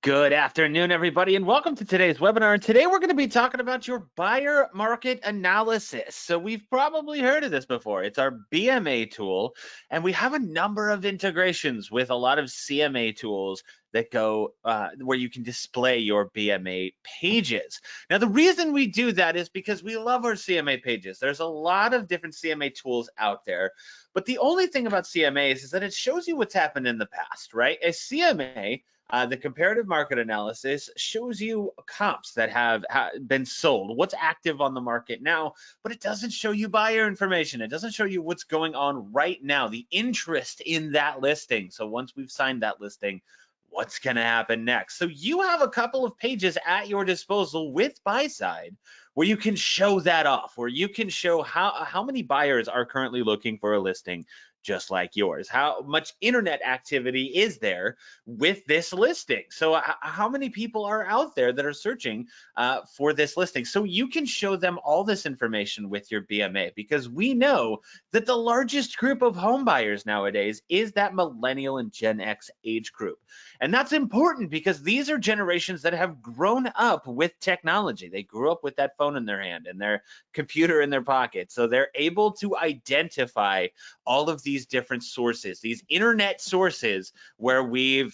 Good afternoon, everybody, and welcome to today's webinar. And today we're going to be talking about your buyer market analysis. So we've probably heard of this before. It's our BMA tool, and we have a number of integrations with a lot of CMA tools that go where you can display your BMA pages. Now, the reason we do that is because we love our CMA pages. There's a lot of different CMA tools out there, but the only thing about CMAs is that it shows you what's happened in the past, right? A CMA, the comparative market analysis, shows you comps that have been sold, what's active on the market now, but it doesn't show you buyer information. It doesn't show you what's going on right now, the interest in that listing. So once we've signed that listing, what's going to happen next? So you have a couple of pages at your disposal with Buyside where you can show that off, where you can show how many buyers are currently looking for a listing just like yours. How much internet activity is there with this listing? So how many people are out there that are searching for this listing? So you can show them all this information with your BMA, because we know that the largest group of home buyers nowadays is that millennial and Gen X age group. And that's important because these are generations that have grown up with technology. They grew up with that phone in their hand and their computer in their pocket. So they're able to identify all of these different sources, these internet sources where we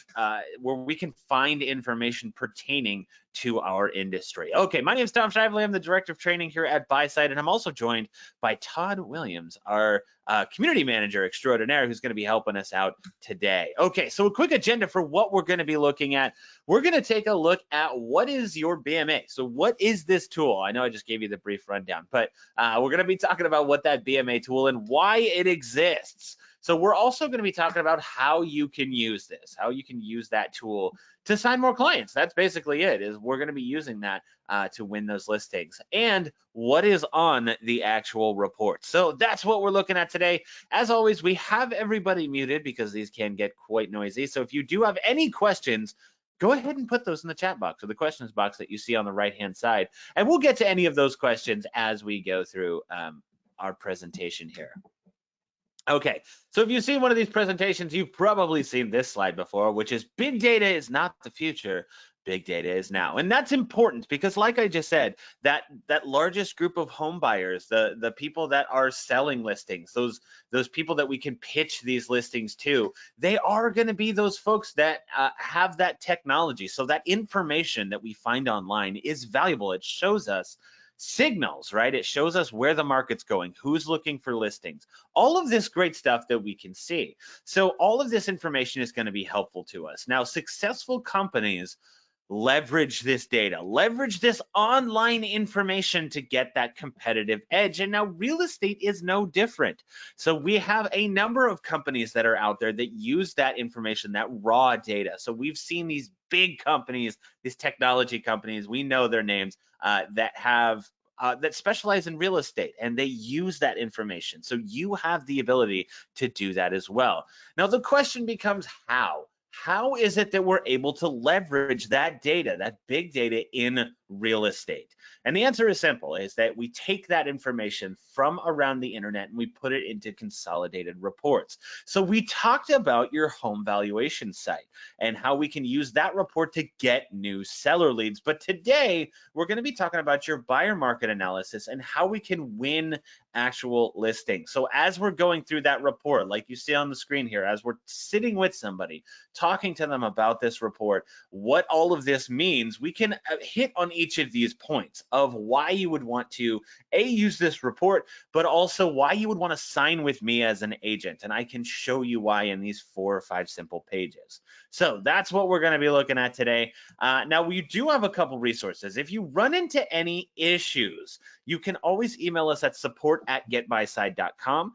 can find information pertaining to our industry. Okay, my name is Tom Shively. I'm the Director of Training here at Buyside, and I'm also joined by Todd Williams, our Community Manager Extraordinaire, who's going to be helping us out today. Okay, so a quick agenda for what we're going to be looking at. We're going to take a look at what is your BMA. So what is this tool? I know I just gave you the brief rundown, but we're going to be talking about what that BMA tool and why it exists. So we're also going to be talking about how you can use this, how you can use that tool to sign more clients. That's basically it, is we're going to be using that to win those listings, and what is on the actual report. So that's what we're looking at today. As always, we have everybody muted because these can get quite noisy. So if you do have any questions, go ahead and put those in the chat box or the questions box that you see on the right-hand side, and we'll get to any of those questions as we go through our presentation here. Okay, so if you've seen one of these presentations, you've probably seen this slide before, which is big data is not the future, big data is now. And that's important because, like I just said, that largest group of home buyers, the people that are selling listings, those people that we can pitch these listings to, they are going to be those folks that have that technology. So that information that we find online is valuable. It shows us signals, right? It shows us where the market's going, who's looking for listings, all of this great stuff that we can see. So all of this information is going to be helpful to us. Now, successful companies leverage this data, leverage this online information to get that competitive edge. And now real estate is no different. So we have a number of companies that are out there that use that information, that raw data. So we've seen these big companies, these technology companies, we know their names, that specialize in real estate, and they use that information. So you have the ability to do that as well. Now the question becomes how? How is it that we're able to leverage that data, that big data, in real estate? And the answer is simple, is that we take that information from around the internet and we put it into consolidated reports. So we talked about your home valuation site and how we can use that report to get new seller leads. But today we're going to be talking about your buyer market analysis and how we can win actual listings. So as we're going through that report, like you see on the screen here, as we're sitting with somebody, talking to them about this report, what all of this means, we can hit on each of these points of why you would want to use this report, but also why you would want to sign with me as an agent. And I can show you why in these 4 or 5 simple pages. So that's what we're going to be looking at today. Now, we do have a couple resources. If you run into any issues, you can always email us at support@getbuyside.com.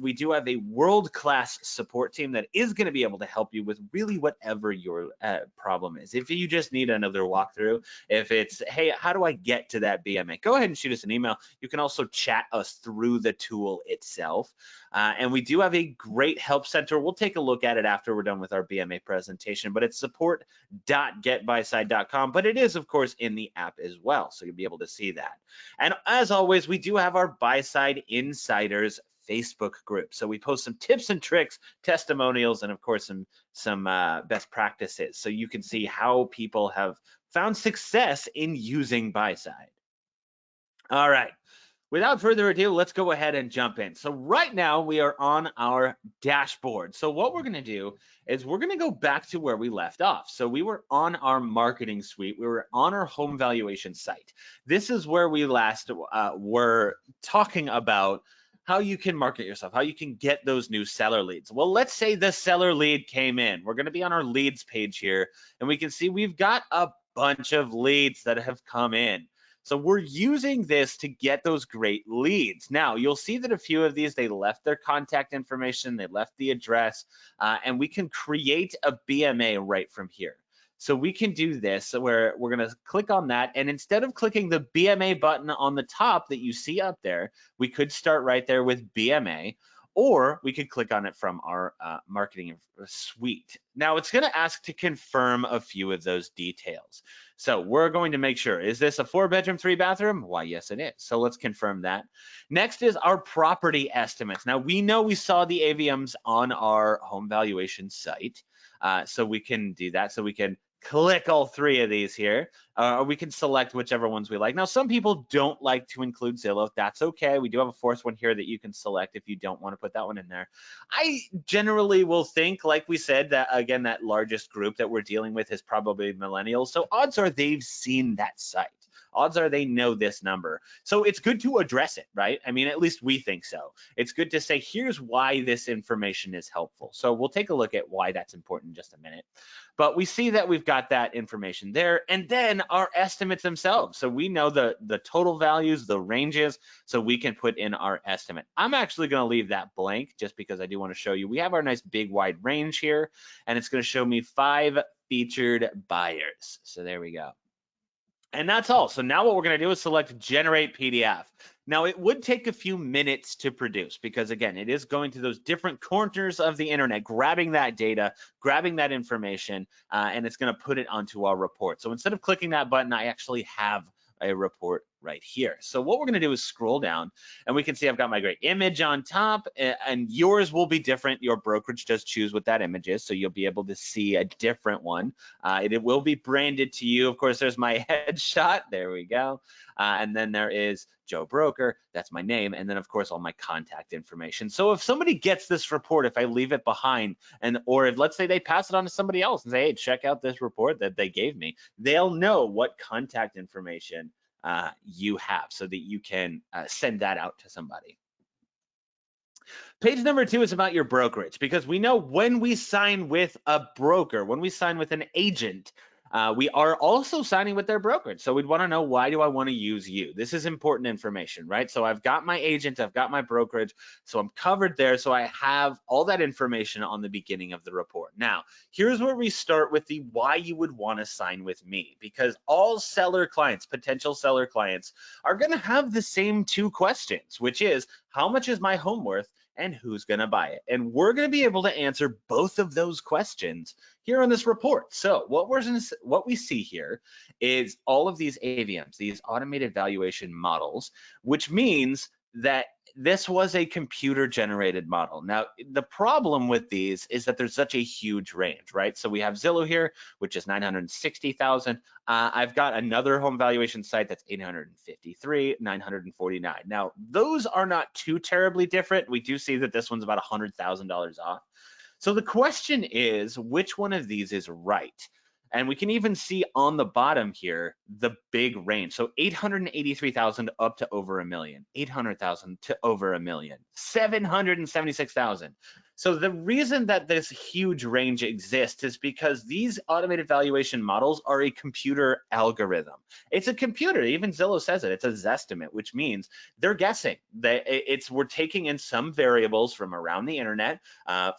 We do have a world-class support team that is going to be able to help you with really whatever your problem is. If you just need another walkthrough, if it's, hey, how do I get to that BMA? Go ahead and shoot us an email. You can also chat us through the tool itself. And we do have a great help center. We'll take a look at it after we're done with our BMA presentation, but it's support.getbuyside.com. But it is, of course, in the app as well, so you'll be able to see that. And as always, we do have our Buyside Insiders Facebook group. So we post some tips and tricks, testimonials, and of course some best practices. So you can see how people have found success in using Buyside. All right. Without further ado, let's go ahead and jump in. So right now we are on our dashboard. So what we're going to do is we're going to go back to where we left off. So we were on our marketing suite. We were on our home valuation site. This is where we last were talking about how you can market yourself, how you can get those new seller leads. Well, let's say the seller lead came in. We're going to be on our leads page here, and we can see we've got a bunch of leads that have come in. So we're using this to get those great leads. Now, you'll see that a few of these, they left their contact information, they left the address, and we can create a BMA right from here. So we can do this where we're going to click on that, and instead of clicking the BMA button on the top that you see up there, we could start right there with BMA, or we could click on it from our marketing suite. Now it's going to ask to confirm a few of those details. So we're going to make sure, is this a 4-bedroom, 3-bathroom? Why, yes, it is. So let's confirm that. Next is our property estimates. Now we know we saw the AVMs on our home valuation site. So we can do that. So we can click all 3 of these here, or we can select whichever ones we like. Now, some people don't like to include Zillow. That's okay. We do have a 4th one here that you can select if you don't want to put that one in there. I generally will think, like we said, that again, that largest group that we're dealing with is probably millennials. So odds are they've seen that site. Odds are they know this number. So it's good to address it, right? I mean, at least we think so. It's good to say, here's why this information is helpful. So we'll take a look at why that's important in just a minute. But we see that we've got that information there, and then our estimates themselves. So we know the total values, the ranges, so we can put in our estimate. I'm actually going to leave that blank just because I do want to show you. We have our nice big wide range here, and it's going to show me 5 featured buyers. So there we go. And that's all. So now what we're going to do is select generate PDF. Now it would take a few minutes to produce because again, it is going to those different corners of the internet, grabbing that data, grabbing that information, and it's going to put it onto our report. So instead of clicking that button, I actually have a report right here. So what we're going to do is scroll down, and we can see I've got my great image on top, and yours will be different. Your brokerage does choose what that image is, so you'll be able to see a different one. It will be branded to you. Of course, there's my headshot. There we go. And then there is Joe Broker. That's my name. And then, of course, all my contact information. So if somebody gets this report, if I leave it behind, or if let's say they pass it on to somebody else and say, hey, check out this report that they gave me, they'll know what contact information you have so that you can send that out to somebody. Page number 2 is about your brokerage, because we know when we sign with a broker, when we sign with an agent, we are also signing with their brokerage. So we'd want to know, why do I want to use you? This is important information, right? So I've got my agent, I've got my brokerage, so I'm covered there. So I have all that information on the beginning of the report. Now, here's where we start with the why you would want to sign with me, because all seller clients, potential seller clients, are going to have the same 2 questions, which is, how much is my home worth? And who's going to buy it? And we're going to be able to answer both of those questions here on this report. So what we see here is all of these AVMs, these automated valuation models, which means that this was a computer generated model. Now, the problem with these is that there's such a huge range, right? So we have Zillow here, which is 960,000. I've got another home valuation site that's 853, 949. Now, those are not too terribly different. We do see that this one's about $100,000 off. So the question is, which one of these is right? And we can even see on the bottom here the big range. So 883,000 up to over $1 million, 800,000 to over $1 million, 776,000. So the reason that this huge range exists is because these automated valuation models are a computer algorithm. It's a computer. Even Zillow says it. It's a Zestimate, which means they're guessing. We're taking in some variables from around the internet,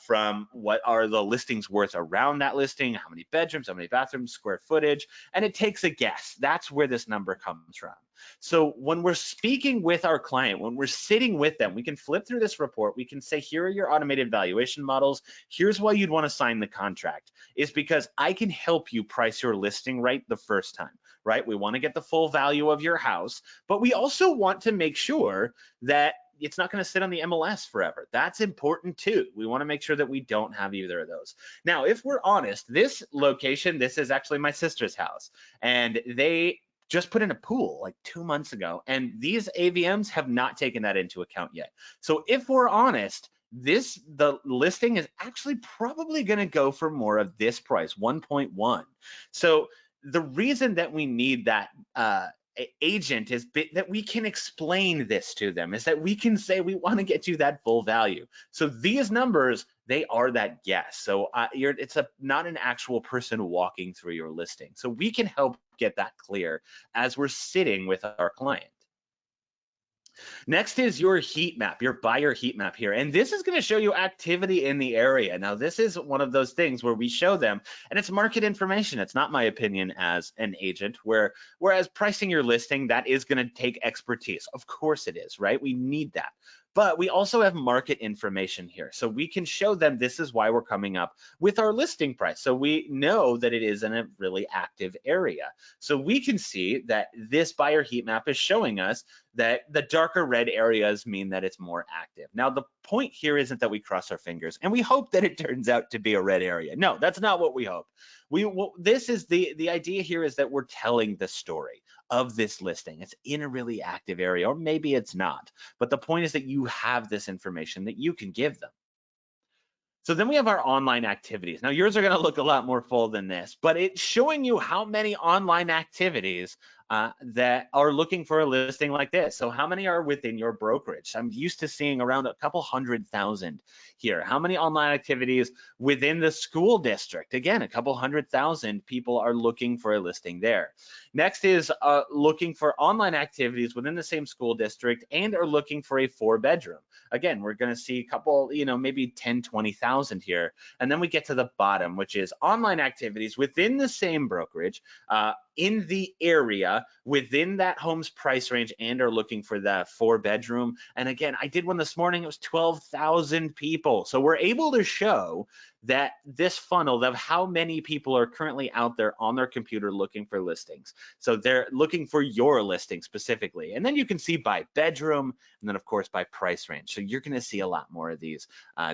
from what are the listings worth around that listing, how many bedrooms, how many bathrooms, square footage, and it takes a guess. That's where this number comes from. So when we're speaking with our client, when we're sitting with them, we can flip through this report. We can say, here are your automated valuation models. Here's why you'd want to sign the contract. Is because I can help you price your listing right the first time, right? We want to get the full value of your house, but we also want to make sure that it's not going to sit on the MLS forever. That's important too. We want to make sure that we don't have either of those. Now, if we're honest, this location, this is actually my sister's house, and they just put in a pool like 2 months ago, and these AVMs have not taken that into account yet. So if we're honest, the listing is actually probably going to go for more of this price, 1.1. So the reason that we need that agent is that we can explain this to them, is that we can say we want to get you that full value. So these numbers, they are that guess. So it's not an actual person walking through your listing. So we can help get that clear as we're sitting with our client. Next is your heat map, your buyer heat map here. And this is going to show you activity in the area. Now, this is one of those things where we show them, and it's market information. It's not my opinion as an agent, whereas pricing your listing, that is going to take expertise. Of course it is, right? We need that. But we also have market information here. So we can show them this is why we're coming up with our listing price. So we know that it is in a really active area. So we can see that this buyer heat map is showing us that the darker red areas mean that it's more active. Now, the point here isn't that we cross our fingers and we hope that it turns out to be a red area. No, that's not what we hope. This is the idea here is that we're telling the story of this listing. It's in a really active area, or maybe it's not. But the point is that you have this information that you can give them. So then we have our online activities. Now yours are going to look a lot more full than this, but it's showing you how many online activities that are looking for a listing like this. So how many are within your brokerage? I'm used to seeing around a couple 100,000 here. How many online activities within the school district? Again, a couple 100,000 people are looking for a listing there. Next is looking for online activities within the same school district and are looking for a 4-bedroom. Again, we're going to see a couple, maybe 10, 20,000 here. And then we get to the bottom, which is online activities within the same brokerage, in the area within that home's price range, and are looking for that 4-bedroom. And again, I did one this morning, it was 12,000 people. So we're able to show that this funnel of how many people are currently out there on their computer looking for listings. So they're looking for your listing specifically. And then you can see by bedroom, and then of course by price range. So you're gonna see a lot more of these.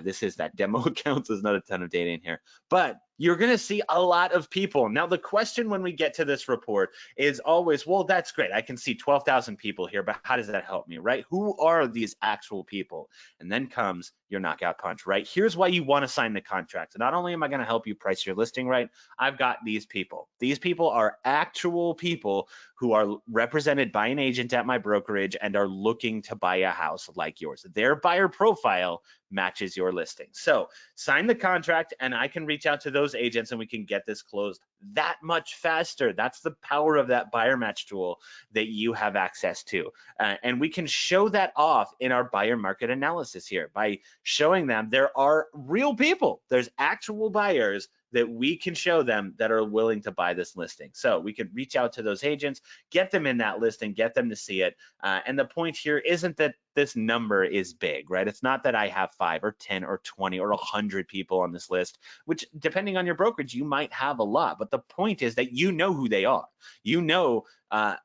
This is that demo account, so there's not a ton of data in here, but you're going to see a lot of people. Now, the question when we get to this report is always, well, that's great. I can see 12,000 people here, but how does that help me, right? Who are these actual people? And then comes your knockout punch, right? Here's why you want to sign the contract. So not only am I going to help you price your listing right, I've got these people. These people are actual people who are represented by an agent at my brokerage and are looking to buy a house like yours. Their buyer profile matches your listing. So sign the contract and I can reach out to those agents and we can get this closed that much faster. That's the power of that buyer match tool that you have access to. And we can show that off in our buyer market analysis here by showing them there are real people. There's actual buyers that we can show them that are willing to buy this listing. So we could reach out to those agents, get them in that listing, get them to see it. And the point here isn't that this number is big, right? It's not that I have 5 or 10 or 20 or 100 people on this list, which depending on your brokerage, you might have a lot. But the point is that you know who they are. You know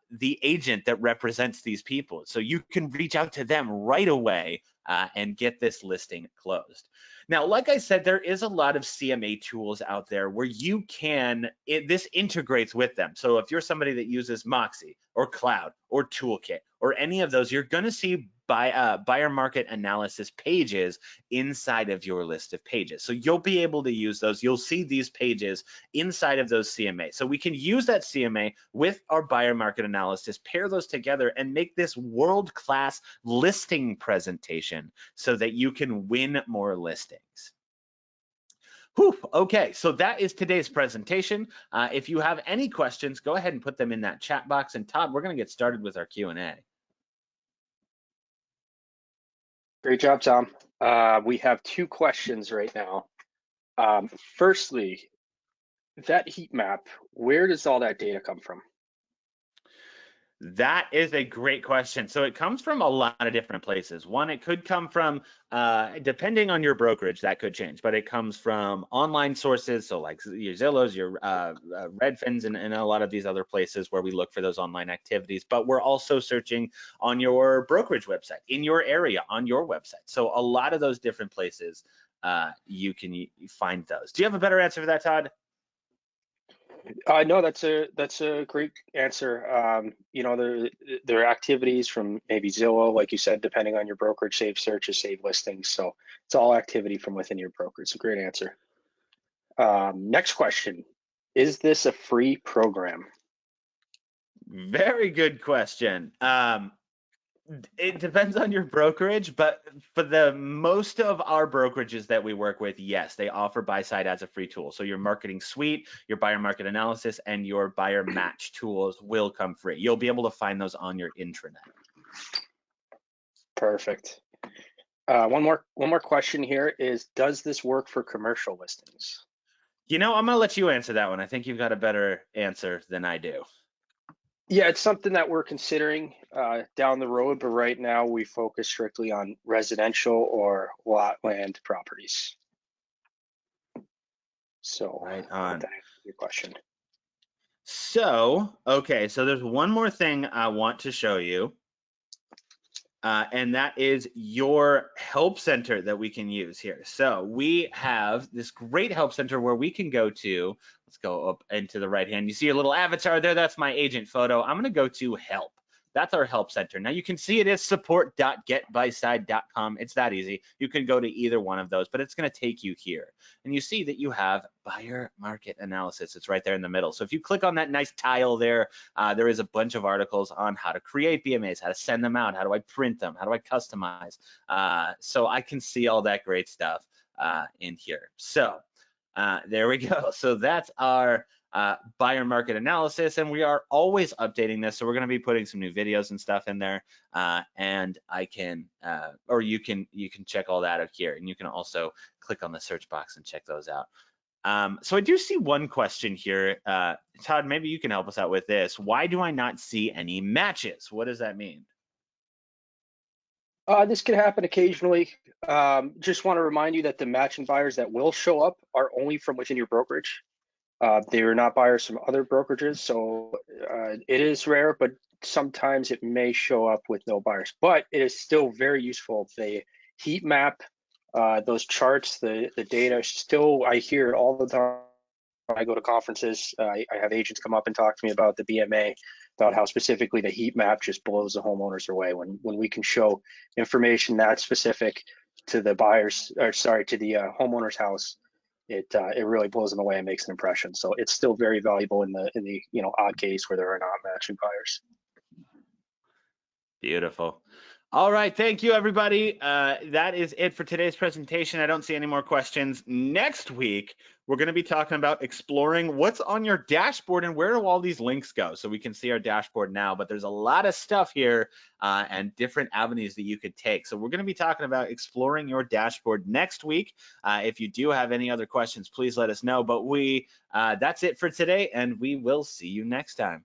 the agent that represents these people. So you can reach out to them right away and get this listing closed. Now, like I said, there is a lot of CMA tools out there where you can, this integrates with them. So if you're somebody that uses Moxie or Cloud or Toolkit or any of those, you're going to see buyer market analysis pages inside of your list of pages. So you'll be able to use those. You'll see these pages inside of those CMA. So we can use that CMA with our buyer market analysis, pair those together and make this world-class listing presentation so that you can win more listings. Whew, okay, so that is today's presentation. If you have any questions, go ahead and put them in that chat box. And Todd, we're going to get started with our Q&A. Great job, Tom. We have 2 questions right now. Firstly, that heat map, where does all that data come from? That is a great question. So it comes from a lot of different places. One, it could come from, depending on your brokerage, that could change, but it comes from online sources. So like your Zillows, your Redfins, and a lot of these other places where we look for those online activities. But we're also searching on your brokerage website, in your area, on your website. So a lot of those different places, you can find those. Do you have a better answer for that, Todd? No, that's a great answer. You know, there are activities from maybe Zillow, like you said, depending on your brokerage, save searches, save listings. So it's all activity from within your brokerage. It's a great answer. Next question. Is this a free program? Very good question. It depends on your brokerage, but for the most of our brokerages that we work with, yes, they offer Buyside as a free tool. So your marketing suite, your buyer market analysis, and your buyer match tools will come free. You'll be able to find those on your intranet. Perfect. One more question here is, does this work for commercial listings? You know, I'm gonna let you answer that one. I think you've got a better answer than I do. Yeah, it's something that we're considering down the road, but right now we focus strictly on residential or lot land properties. So Right I hope on. that answers your question. So, okay, so there's one more thing I want to show you. And that is your help center that we can use here. So we have this great help center where we can go to, let's go up into the right hand. You see your little avatar there, that's my agent photo. I'm gonna go to help. That's our help center. Now you can see it is support.getbuyside.com. It's that easy. You can go to either one of those, but it's gonna take you here. And you see that you have buyer market analysis. It's right there in the middle. So if you click on that nice tile there, there is a bunch of articles on how to create BMAs, how to send them out, how do I print them, how do I customize. So I can see all that great stuff in here. So there we go. So that's our buyer market analysis, and we are always updating this. So we're going to be putting some new videos and stuff in there, and I can, or you can check all that out here, and you can also click on the search box and check those out. So I do see one question here. Todd, maybe you can help us out with this. Why do I not see any matches? What does that mean? This can happen occasionally. Just want to remind you that the matching buyers that will show up are only from within your brokerage. They are not buyers from other brokerages, so it is rare, but sometimes it may show up with no buyers. But it is still very useful. The heat map, those charts, the data, still, I hear it all the time. I go to conferences, I have agents come up and talk to me about the BMA, about how specifically the heat map just blows the homeowners away when we can show information that specific to the buyers, or sorry, to the homeowner's house. It really blows them away and makes an impression. So it's still very valuable in the odd case where there are not matching buyers. Beautiful. All right, thank you, everybody. That is it for today's presentation. I don't see any more questions. Next week, we're going to be talking about exploring what's on your dashboard and where do all these links go. So we can see our dashboard now, but there's a lot of stuff here and different avenues that you could take. So we're going to be talking about exploring your dashboard next week. If you do have any other questions, please let us know. But that's it for today, and we will see you next time.